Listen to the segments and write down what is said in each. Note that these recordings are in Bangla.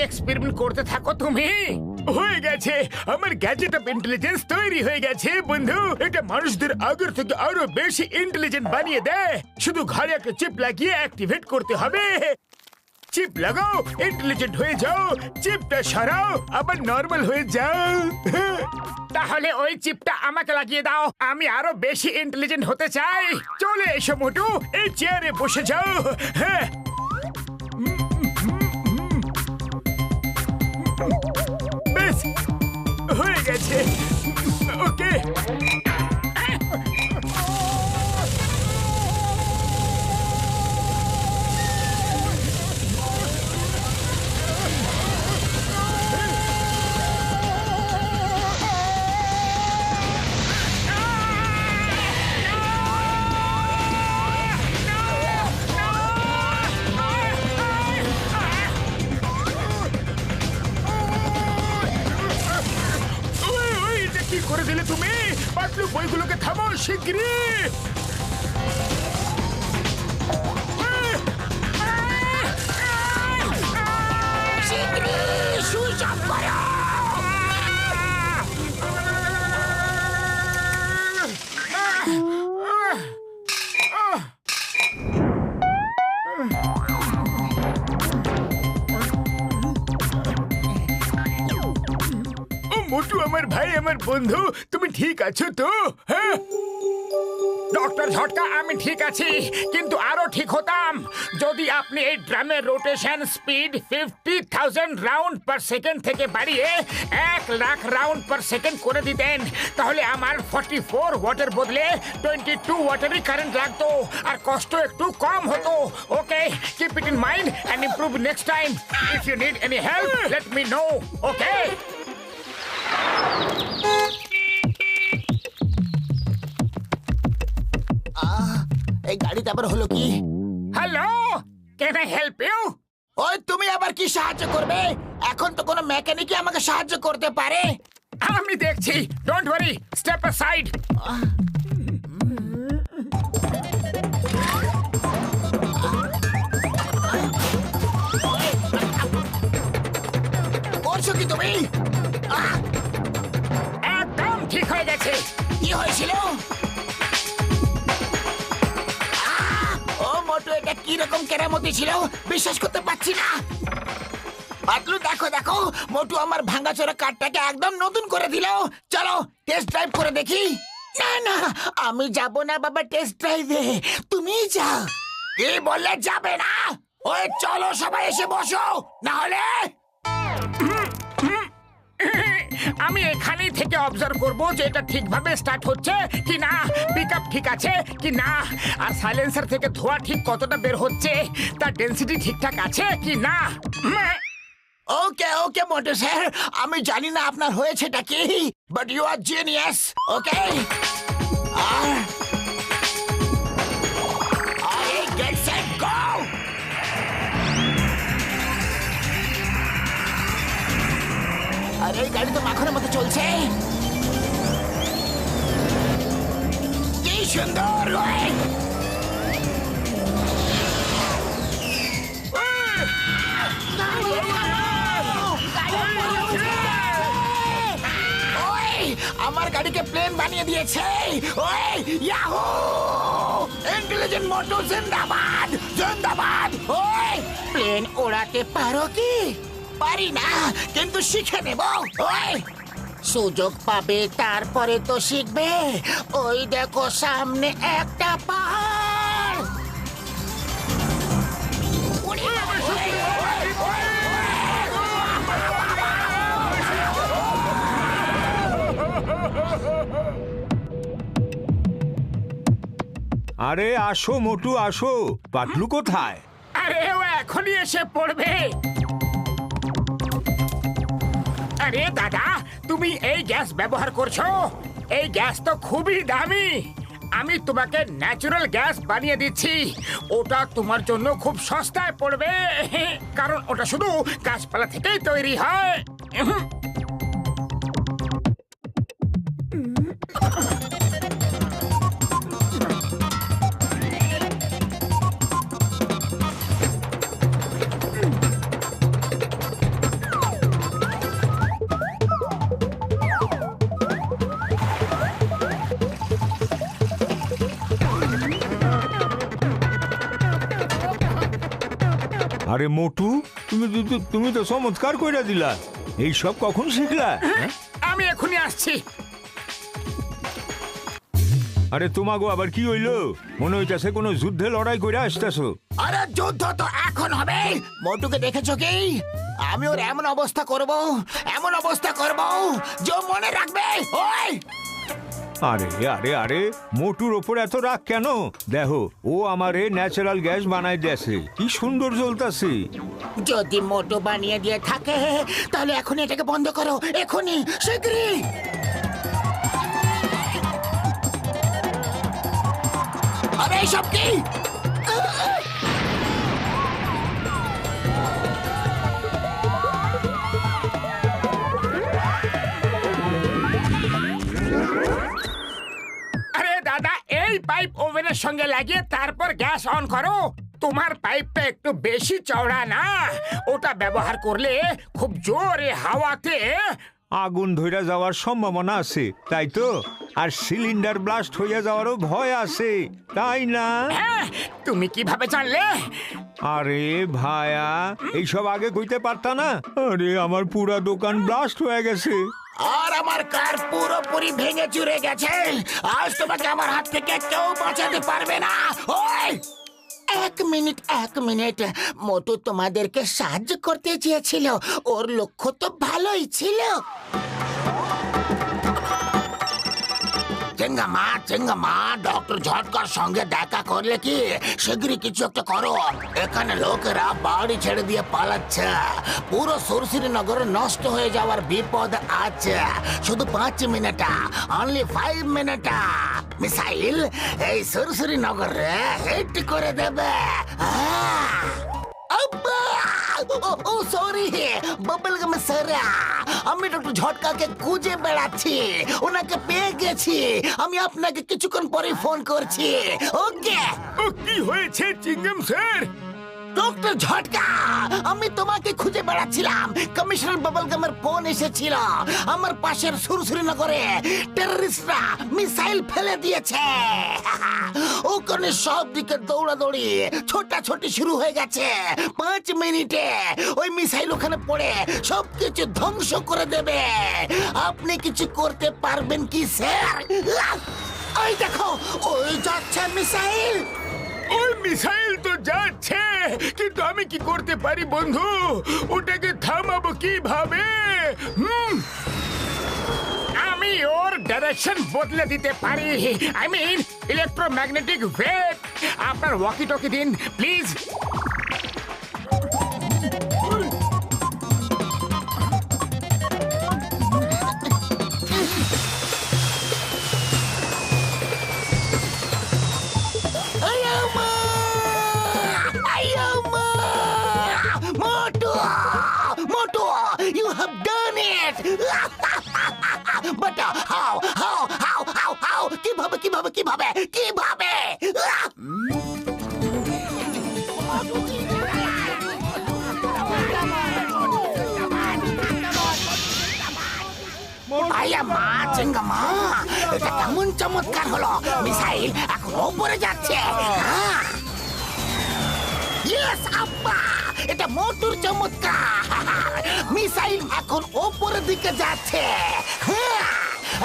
এক্সপেরিমেন্ট করতে থাকো তুমি। হয়ে গেছে, আমার গ্যাজেট অফ ইন্টেলিজেন্স তৈরি হয়ে গেছে বন্ধু। এটা মানুষদের আগের থেকে আরো বেশি ইন্টেলিজেন্ট বানিয়ে দেয়। শুধু ঘরে একটা চিপ লাগিয়ে অ্যাক্টিভেট করতে হবে। চিপ লাগাও, ইন্টেলিজেন্ট হয়ে যাও। চিপটা সরাও, আবার নরমাল হয়ে যাও। তাহলে ওই চিপটা আমাকে লাগিয়ে দাও, আমি আরো বেশি ইন্টেলিজেন্ট হতে চাই। চলে এসো মোটু, এই চেয়ারে বসে যাও। হ্যাঁ, বেশ হয়ে গেছে। ওকে, কি করে দিলে তুমি? পাতলু বইগুলোকে থামাও শিগগিরই। মোটু আমার ভাই, আমার বন্ধু, তুমি ঠিক আছো তো? হ্যাঁ ডক্টর ঝটকা, আমি ঠিক আছি, কিন্তু আরো ঠিক হতাম যদি আপনি এই ড্রামের rotation speed 50,000 round per second থেকে বাড়িয়ে 1,00,000 রাউন্ড পার সেকেন্ড করে দিতেন। তাহলে আমার 44 ওয়াটের বদলে 22 ওয়াটেরই কারেন্ট লাগতো, আর কষ্ট একটু কম হতো। Okay, keep it in mind and improve next time. If you need any help let me know. Okay, এই গাড়িতে আবার হলো কি? Hello, can I help you? ওই তুমি আবার কি সাহায্য করবে? এখন তো কোনো মেকানিকই আমাকে সাহায্য করতে পারে। আমি দেখছি, ডোন্ট ওয়ারি, স্টেপ অ্যাসাইড। করছো কি তুমি? একদম ঠিক হয়ে গেছে। কি হয়েছিল? ও মোটু, এটা কি রকম কেরামতি ছিল? বিশ্বাস করতে পারছি না। পাতলু দেখো দেখো, মোটু আমার ভাঙাচোরা কারটাকে একদম নতুন করে দিল। চলো টেস্ট ড্রাইভ করে দেখি। না না, আমি যাব না বাবা টেস্ট ড্রাইভে, তুমিই যাও। কি বললে যাবে না? ওই চলো সবাই এসে বসো, না হলে আমি এখানেই থেকে অবজার্ভ করব যে এটা ঠিকভাবে স্টার্ট হচ্ছে কি না, পিকআপ ঠিক আছে কি না, আর সাইলেন্সার থেকে ধোঁয়া ঠিক কতটা বের হচ্ছে, তার ডেনসিটি ঠিকঠাক আছে কি না। ওকে ওকে মোটু স্যার, আমি জানি না আপনার হয়েছেটা কি, but you are genius. Okay, get set go. আরে এই গাড়ি তো মাখনের মতো চলছে। কি সুন্দর! আমার গাড়িকে প্লেন বানিয়ে দিয়েছে। ওই ইয়াহু! ইন্টেলিজেন্ট মোটু জিন্দাবাদ জিন্দাবাদ। ওই প্লেন ওড়াতে পারো কি? পারি না, কিন্তু শিখে নেব। ওই সুযোগ পাবে, তারপরে তো শিখবে। ওই দেখো সামনে একটা পাহাড়। আরে আসো মোটু, আসো। পাতলু কোথায়? আরে ও এখনই এসে পড়বে। আরে দাদা, তুমি এই গ্যাস ব্যবহার করছো? এই গ্যাস তো খুবই দামি। আমি তোমাকে ন্যাচারাল গ্যাস বানিয়ে দিচ্ছি, ওটা তোমার জন্য খুব সস্তায় পড়বে, কারণ ওটা শুধু গাছপালা থেকেই তৈরি হয়। আরে মোটু, তুমি তো চমৎকার কইরা দিলা। এইসব কখন শিখলা? আমি এখনই আসছি। আরে তোমাগো আবার কি হইলো? মনে হইতাছে কোনো যুদ্ধে লড়াই কইরা আসতেছো। আরে যুদ্ধ তো এখন হবে। মোটুকে দেখেছো কি? আমি ওর এমন অবস্থা করব যে ও মনে রাখবে। ওই আরে আরে আরে, মোটুর ওপর এত রাগ কেন? দেখো, ও আমারে ন্যাচারাল গ্যাস বানাই দিয়েছে, কি সুন্দর জ্বলতাছে। যদি মোটু বানিয়ে দিয়ে থাকে তাহলে এখন এটাকে বন্ধ করো, এখনই, শীঘ্রই। আরে সব কি? আরে দাদা, এই পাইপ ওভেনের সঙ্গে লাগিয়ে তারপর গ্যাস অন করো। তোমার পাইপটা একটু বেশি চওড়া না, ওটা ব্যবহার করলে খুব জোরে হাওয়াতে আগুন ধইরা যাওয়ার সম্ভাবনা আছে, তাই তো? আর সিলিন্ডার ব্লাস্ট হইয়া যাওয়ারও ভয় আছে, তাই না? হ্যাঁ, তুমি কিভাবে জানলে? আরে ভায়া, এইসব আগে কইতে পারতা না? আরে আমার পুরা দোকান ব্লাস্ট হয়ে গেছে। আর আমার কার পুরোপুরি ভেঙে চুরে গেছে। আজ তোমাকে আমার হাত থেকে কেউ বাঁচাতে পারবে না। ওই এক মিনিট, মোটু তোমাদেরকে সাহায্য করতে চেয়েছিল, ওর লক্ষ্য তো ভালোই ছিল। চেঙ্গামা, ডক্টর ঝটকার সঙ্গে দেখা করলে কি? শীঘ্রই কিছু একটা করো। এখানে লোকেরা বাড়ি ছেড়ে দিয়ে পালাচ্ছে। পুরো সুরসুরি নগর নষ্ট হয়ে যাওয়ার বিপদ আছে। শুধু 5 মিনিট, অনলি 5 মিনিট। মিসাইল এই সুরসুরি নগরে হিট করে দেবে। ও সরি, বাবল গাম সারা। আমি ডক্টর ঝটকাকে খুঁজে বেড়াচ্ছি, ওনাকে পেয়ে গেছি। আমি আপনাকে কিছুক্ষণ পরে ফোন করছি। ওকে। ও, কি হয়েছে চিঙ্গম স্যার? ডক্টর ঝটকা, আমি তোমাকে খুঁজে বেড়াচ্ছিলাম। কমিশনার বাবলগামের ফোন এসেছিল। আমার পাশের সুরসুরি নগরে টেররিস্টরা মিসাইল ফেলে দিয়েছে। ওখানে সব দিকে দৌড়াদৌড়ি, ছোটাছুটি শুরু হয়ে গেছে। 5 মিনিটে ওই মিসাইল ওখানে পড়ে সবকিছু ধ্বংস করে দেবে। আপনি কিছু করতে পারবেন কি স্যার? ওই দেখো, ওই যাচ্ছে মিসাইল। ওই মিসাইল তো যাচ্ছে, কিন্তু আমি কি করতে পারি বন্ধু? ওটাকে থামাবো কিভাবে? আমি ওর ডাইরেকশন বদলে দিতে পারি। I mean electromagnetic wave. আপনার ওয়াকি টকি দিন please. Motu, you have done it! But how? কিভাবে? আয়া মা, চেঙ্গামা, এটা কেমন চমৎকার হলো! মিসাইল এখন ওপরে যাচ্ছে। ইয়েস আব্বা, এটা মোটুর চমৎকার। মিসাইল এখন ওপরের দিকে যাচ্ছে।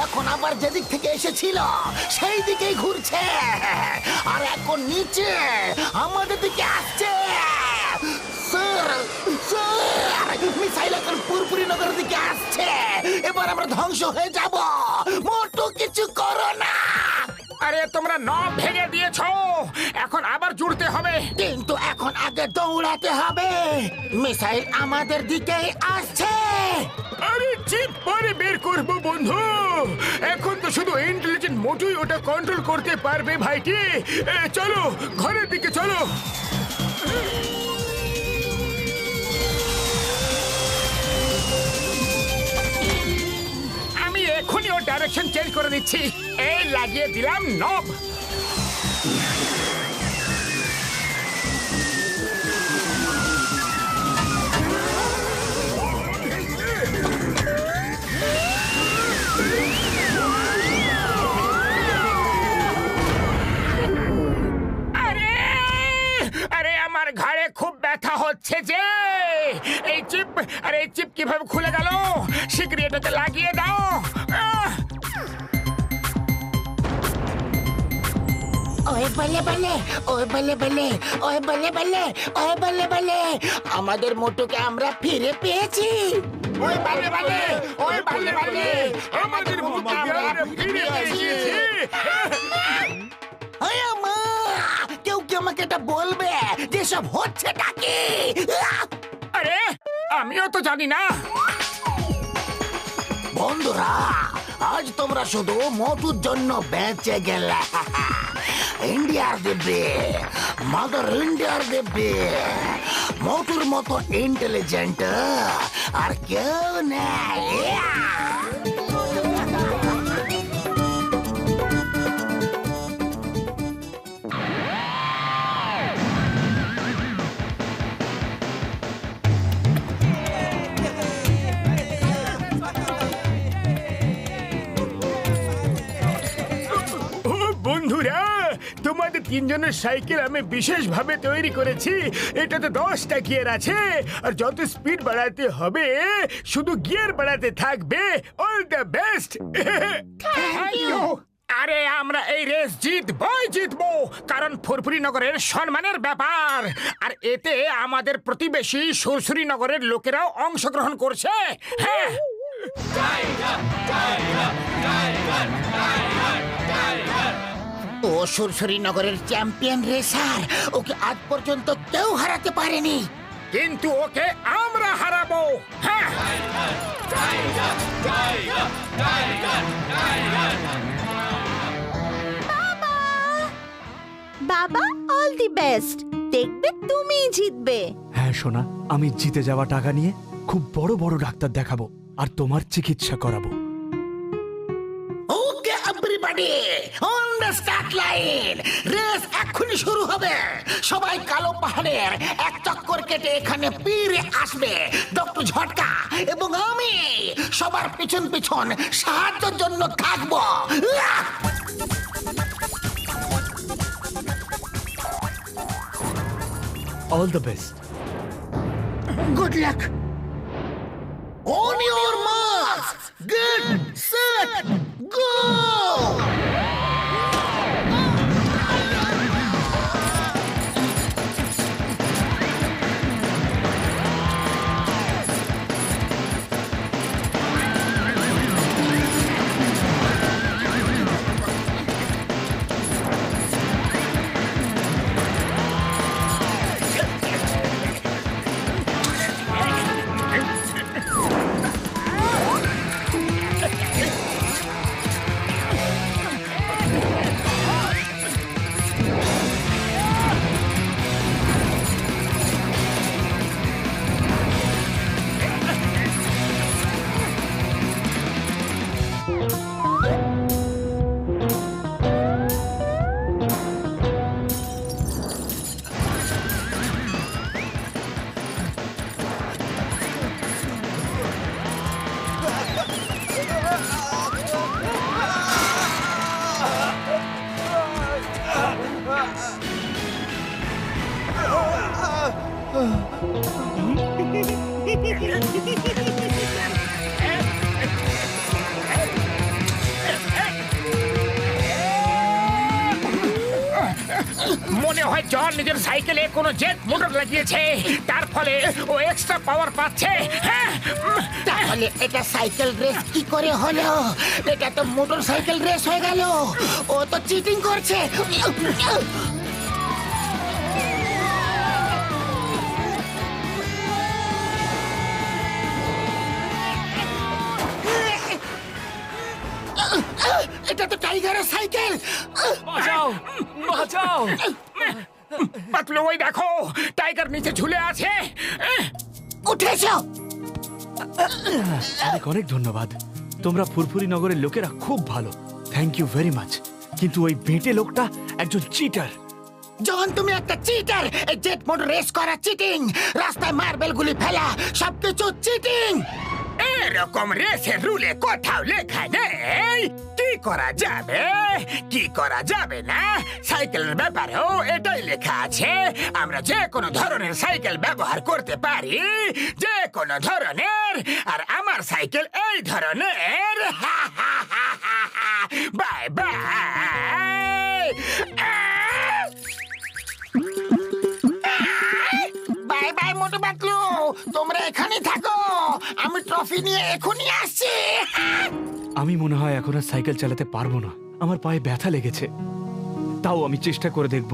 এখন আবার যেদিক থেকে এসেছিল সেই দিকেই ঘুরছে, আর এখন নিচে আমাদের দিকে আসছে। মিসাইল এখন পুরপুরি নগরের দিকে আসছে। এবার আমরা ধ্বংস হয়ে যাব। মোটু কিছু করো না। আরে তোমরা নব ভেঙে দিয়েছো, এখন আবার জুড়তে হবে। কিন্তু এখন আগে দৌড়াতে হবে। মিসাইল আমাদের দিকেই আসছে। আরে চিপ পরে বের করবো বন্ধু। এখন তো শুধু ইন্টেলিজেন্ট মোটুই ওটা কন্ট্রোল করতে পারবে ভাইটি। চলো ঘরের দিকে চলো। আমি এখনই ওর ডাইরেকশন চেঞ্জ করে দিচ্ছি। এই লাগিয়ে দিলাম নব। আরে আমার ঘাড়ে খুব ব্যথা হচ্ছে। যাচ্ছে যে এই চিপ, আরে এই চিপ কিভাবে খুলে গেল? শিগগিরই এটাতে লাগিয়ে দাও। আহ! ওই বলে বলে, ওই বলে বলে, ওই বলে বলে, ওই বলে বলে, আমাদের মোটুকে আমরা ফিরে পেয়েছি। ওই বলে বলে, ওই বলে বলে, আমাদের মোটুকে আমরা ফিরে পেয়েছি। ওই মা, কেউ কি আমাকে এটা বলবে যে সব হচ্ছেটা কি? আরে আমিও তো জানি না। বন্ধুরা, আজ তোমরা শুধু মোটুর জন্য বেঁচে গেলে। ইন্ডিয়ার দিব্যে, মাদার ইন্ডিয়ার দিব্যে, মোটুর মতো ইন্টেলিজেন্ট আর কেউ নেই। ও বন্ধুরা, তোমাদের তিনজনের সাইকেল আমি বিশেষভাবে তৈরি করেছি। এটাতে 10টা গিয়ার আছে, আর যত স্পিড বাড়াতে হবে শুধু গিয়ার বাড়াতে থাকবে। All the best. আরে আমরা এই রেস জিতবো, কারণ ফুরফুরি নগরের সম্মানের ব্যাপার। আর এতে আমাদের প্রতিবেশী সুরসুরি নগরের লোকেরাও অংশগ্রহণ করছে। হ্যাঁ, ও সুরসুরি নগরের চ্যাম্পিয়ন রেসার, ওকে আজ পর্যন্ত কেউ হারাতে পারেনি। কিন্তু ওকে আমরা হারাবো। হ্যাঁ, বাবা, অল দি বেস্ট। দেখবে তুমিই জিতবে। হ্যাঁ সোনা, আমি জিতে যাওয়া টাকা নিয়ে খুব বড় বড় ডাক্তার দেখাবো আর তোমার চিকিৎসা করাবো। Okay everybody, on the start line. Race এক্ষুনি শুরু হবে। সবাই কালো পাহাড়ের এক চক্কর কেটে এখানে ফিরে আসবে। ডক্টর ঝটকা এবং আমি সবার পিছন পিছন সাহায্যের জন্য থাকবো। All the best. Good luck. On your marks, get set, go! মনে হয় জন নিজের সাইকেলে কোনো জেট মোটর লাগিয়েছে, তার ফলে ও এক্সট্রা পাওয়ার পাচ্ছে। হ্যাঁ, তাহলে এটা সাইকেল রেস কি করে হলো? এটা তো মোটর সাইকেল রেস হয়ে গেল। ও তো চিটিং করছে। এটা তো টাইগারের সাইকেল। বাঁচাও, বাঁচাও। পাতলু ওই দেখো, টাইগার নিচে ঝুলে আছে। উঠেছো? অনেক অনেক ধন্যবাদ। তোমরা ফুরফুরি নগরের লোকেরা খুব ভালো। Thank you very much. কিন্তু ওই বেঁটে লোকটা একজন চিটার। যখন তুমি একটা চিটার, এই জেট মোটর রেস করা চিটিং, রাস্তায় মার্বেল গুলি ফেলা, সবকিছু চিটিং। এরকম রেসের রুলে কোথাও লেখা নেই কি করা যাবে কি করা যাবে না। সাইকেলের ব্যাপারেও এটাই লেখা আছে, আমরা যে কোনো ধরনের সাইকেল ব্যবহার করতে পারি, যে কোনো ধরনের। আর আমার সাইকেল এই ধরনের। Bye bye. Bye bye Motu Patlu, তোমরা এখানে থাকো, আমি ট্রফি নিয়ে এখনই আসছি। আমি মনে হয় এখন আর সাইকেল চালাতে পারবো না, আমার পায়ে ব্যথা লেগেছে। তাও আমি চেষ্টা করে দেখব।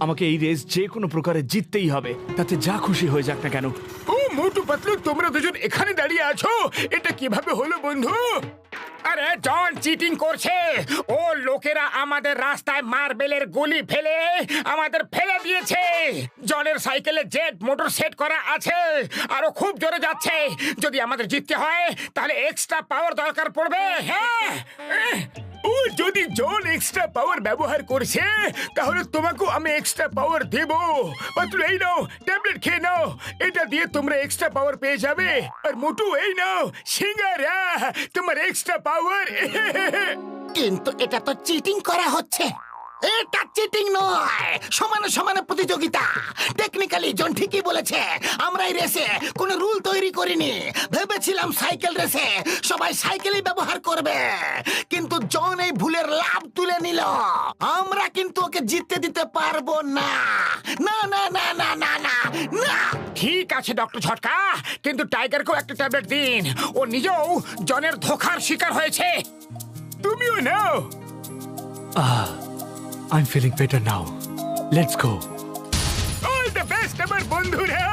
আমাকে এই রেস যে কোনো প্রকারে জিততেই হবে, তাতে যা খুশি হয়ে যাক না কেন। ও মোটু পাতলু, তোমরা দুজন এখানে দাঁড়িয়ে আছো, এটা কিভাবে হলো বন্ধু? আরে জন চিটিং করছে। ও লোকেরা আমাদের রাস্তায় মার্বেলের গুলি ফেলে আমাদের ফেলে দিয়েছে। জনের সাইকেলে জেট মোটর সেট করা আছে, আরো খুব জোরে যাচ্ছে। যদি আমাদের জিততে হয় তাহলে এক্সট্রা পাওয়ার দরকার পড়বে। হ্যাঁ, ও যদি জন এক্সট্রা পাওয়ার ব্যবহার করছে তাহলে তোমাকেও আমি এক্সট্রা পাওয়ার দেব। পাতলু এই নাও, ট্যাবলেট খেয়ে নাও, এটা দিয়ে তোমরা এক্সট্রা পাওয়ার পেয়ে যাবে। আর মোটু এই নাও সিঙ্গারা, তোমার এক্সট্রা পাওয়ার। কিন্তু এটা তো চিটিং করা হচ্ছে। এটা চিটিং নয়, সমানে সমানে প্রতিযোগিতা। টেকনিক্যালি জন ঠিকই বলেছে, আমরা এই রেসে কোনো রুল তৈরি করিনি। ভেবেছিলাম সাইকেল রেসে সবাই সাইকেলই ব্যবহার করবে, কিন্তু জন এই ভুলের লাভ তুলে নিল। আমরা কিন্তু ওকে জিততে দিতে পারবো না। না না না না না না না। ঠিক আছে ডক্টর ঝটকা, কিন্তু টাইগারকেও একটা ট্যাবলেট দিন। ও নিজেও জনের ধোঁকার শিকার হয়েছে। তুমিও নাও। I'm feeling better now. Let's go. All the best আমার বন্ধুরা।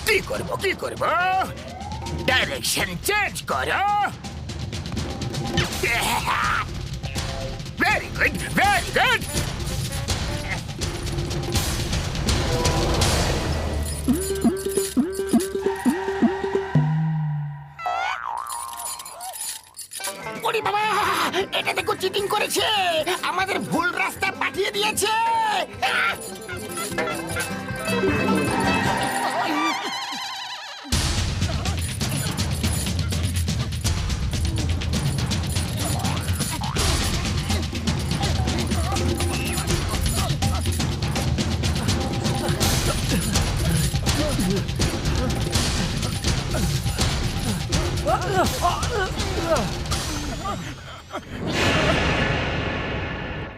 কি করব কি করব? ডাইরেকশন চেঞ্জ করো। Very good very good. ওরে বাবা, এটা দেখো চিটিং করেছে, আমাদের ভুল রাস্তা পাঠিয়ে দিয়েছে।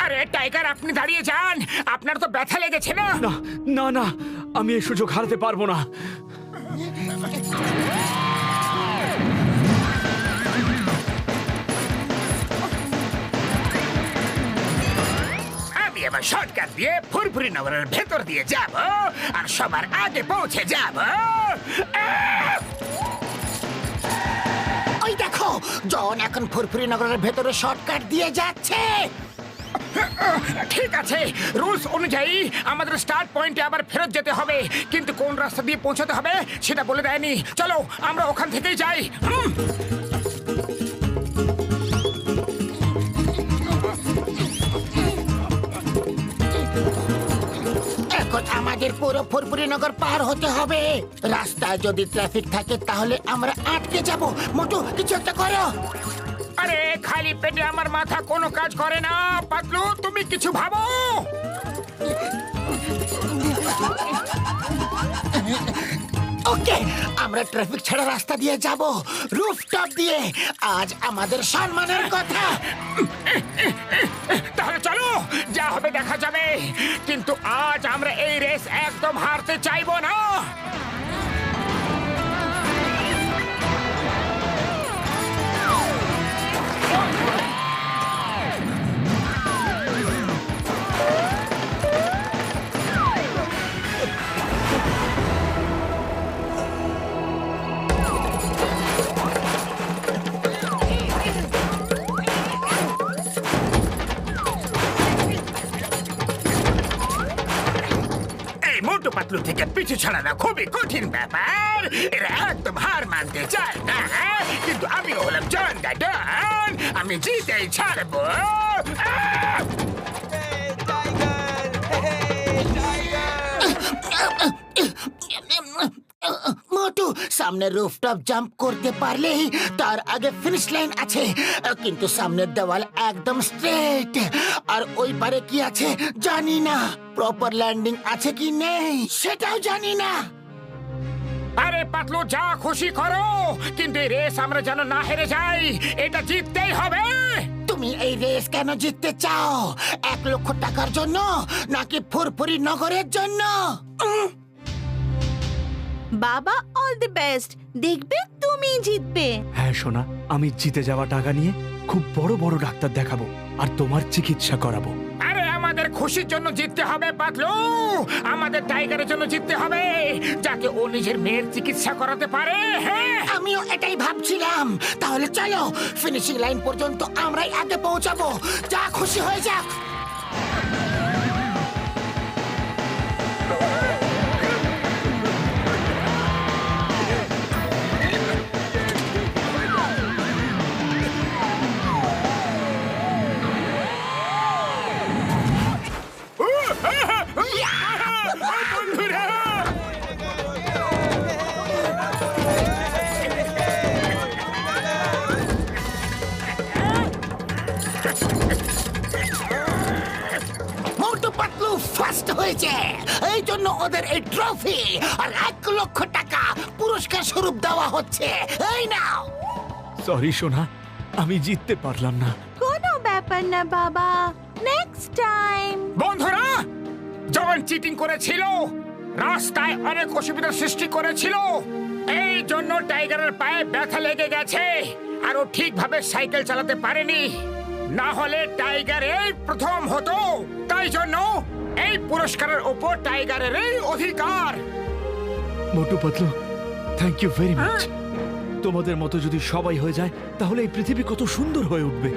আরে টাইগার, আপনি দাঁড়িয়ে যান, আপনার তো ব্যথা লেগেছে না? না না না, আমি এই সুযোগ হারাতে পারবো না। আমি এবার শর্টকাট দিয়ে ফুরফুরি নগরের ভেতর দিয়ে যাব আর সবার আগে পৌঁছে যাব। ওই দেখো, জন এখন ফুরফুরি নগরের ভেতরে শর্টকাট দিয়ে যাচ্ছে। ঠিক আছে, রুলস অনুযায়ী আমাদের স্টার্ট পয়েন্টে আবার ফেরত যেতে হবে, কিন্তু কোন রাস্তা দিয়ে পৌঁছাতে হবে সেটা বলে দেয়নি। চলো আমরা ওখান থেকেই যাই। এখন আমাদের পুরো ফুরফুরি নগর পার হতে হবে। রাস্তায় যদি ট্রাফিক থাকে তাহলে আমরা আটকে যাব। মোটু, কিছু একটা করো। আরে খালি পেটে আমার মাথা কোনো কাজ করে না। পাতলু, তুমি কিছু ভাবো। ওকে, আমরা ট্রাফিক ছাড়া রাস্তা দিয়ে যাব, রুফটপ দিয়ে। আজ আমাদের সম্মানের কথা। তাহলে চলো, যা হবে দেখা যাবে, কিন্তু আজ আমরা এই রেস একদম হারতে চাইবো না। মোটু পাতলু থেকে পিছু ছাড়ানো খুবই কঠিন ব্যাপার। এরা একদম হার মানতে চায় না, কিন্তু আমি হলাম জন দ্য ডন, আমি জিতেই ছাড়বো। সামনে রুফটপ জাম্প করতে পারলেই তার আগে ফিনিশ লাইন আছে, কিন্তু সামনের দেওয়াল একদম স্ট্রেট, আর ওই পারে কি আছে জানি না। প্রপার ল্যান্ডিং আছে কি নেই সেটাও জানি না। আরে পাতলু, যা খুশি করো, কিন্তু এই রেস আমরা যেন না হেরে যাই। এটা জিততেই হবে। তুমি এই রেস কেন জিততে চাও? 1,00,000 টাকার জন্য নাকি ফুরফুরি নগরের জন্য? বাবা অল দি বেস্ট, দেখবে তুমি জিতবে। হ্যাঁ সোনা, আমি জিতে যাওয়া টাকা নিয়ে খুব বড় বড় ডাক্তার দেখাবো আর তোমার চিকিৎসা করাবো। আরে আমাদের খুশির জন্য জিততে হবে পাতলু, আমাদের টাইগারের জন্য জিততে হবে, যাতে ও নিজের মেয়ের চিকিৎসা করাতে পারে। হ্যাঁ, আমিও এটাই ভাবছিলাম। তাহলে চলো, ফিনিশিং লাইন পর্যন্ত আমরাই আগে পৌঁছাবো, যা খুশি হয়ে যাক। বন্ধুরা, মোটু পাতলু ফার্স্ট হয়েছে, এই জন্য ওদের এই ট্রফি আর 1,00,000 টাকা পুরস্কার স্বরূপ দেওয়া হচ্ছে। এই নাও। সরি সোনা, আমি জিততে পারলাম না। কোনো ব্যাপার না বাবা, নেক্সট টাইম। বন্ধুরা, যখন চিটিং করেছিল, রাস্তায় অনেক অসুবিধার সৃষ্টি করেছিল, এই জন্য টাইগারের পায়ে ব্যথা লেগে গেছে আর ও ঠিকভাবে সাইকেল চালাতে পারেনি। না হলে টাইগার এই প্রথম হতো। তাই জন্য এই পুরস্কারের উপর টাইগারের অধিকার। Motu Patlu, thank you very much. তোমাদের মতো যদি সবাই হয়ে যায় তাহলে এই পৃথিবী কত সুন্দর হয়ে উঠবে।